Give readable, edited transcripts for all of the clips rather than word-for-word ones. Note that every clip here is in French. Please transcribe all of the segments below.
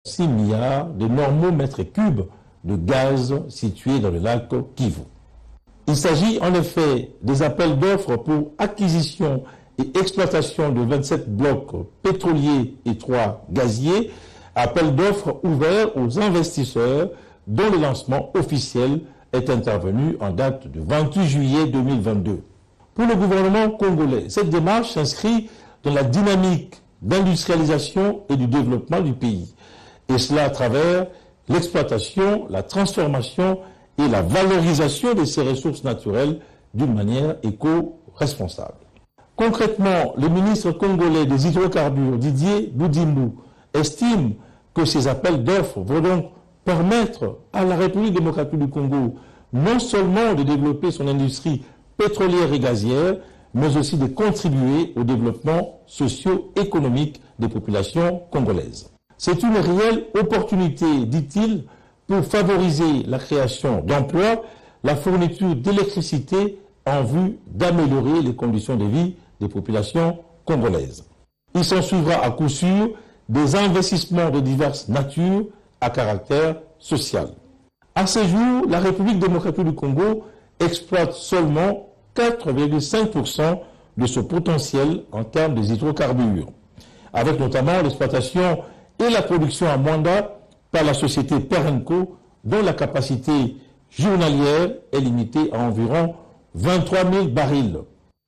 6 milliards de normaux mètres cubes de gaz situés dans le lac Kivu. Il s'agit en effet des appels d'offres pour acquisition et exploitation de 27 blocs pétroliers et 3 gaziers, appels d'offres ouverts aux investisseurs dont le lancement officiel est intervenu en date du 28 juillet 2022. Pour le gouvernement congolais, cette démarche s'inscrit dans la dynamique d'industrialisation et du développement du pays, et cela à travers l'exploitation, la transformation et la valorisation de ces ressources naturelles d'une manière éco-responsable. Concrètement, le ministre congolais des hydrocarbures, Didier Boudimou, estime que ces appels d'offres vont donc permettre à la République démocratique du Congo non seulement de développer son industrie pétrolière et gazière, mais aussi de contribuer au développement socio-économique des populations congolaises. C'est une réelle opportunité, dit-il, pour favoriser la création d'emplois, la fourniture d'électricité en vue d'améliorer les conditions de vie des populations congolaises. Il s'en suivra à coup sûr des investissements de diverses natures à caractère social. À ce jour, la République démocratique du Congo exploite seulement 4,5% de ce potentiel en termes des hydrocarbures, avec notamment l'exploitation et la production à Mwanda par la société Perenco, dont la capacité journalière est limitée à environ 23 000 barils.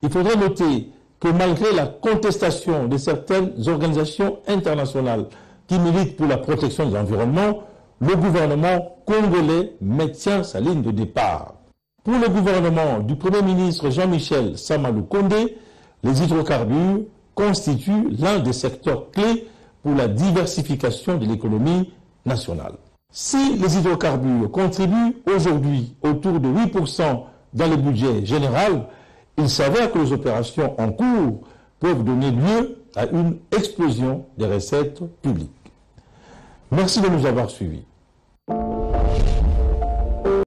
Il faudrait noter que malgré la contestation de certaines organisations internationales qui militent pour la protection de l'environnement, le gouvernement congolais maintient sa ligne de départ. Pour le gouvernement du Premier ministre Jean-Michel Samalou Kondé, les hydrocarbures constituent l'un des secteurs clés pour la diversification de l'économie nationale. Si les hydrocarbures contribuent aujourd'hui autour de 8% dans le budget général, il s'avère que les opérations en cours peuvent donner lieu à une explosion des recettes publiques. Merci de nous avoir suivis.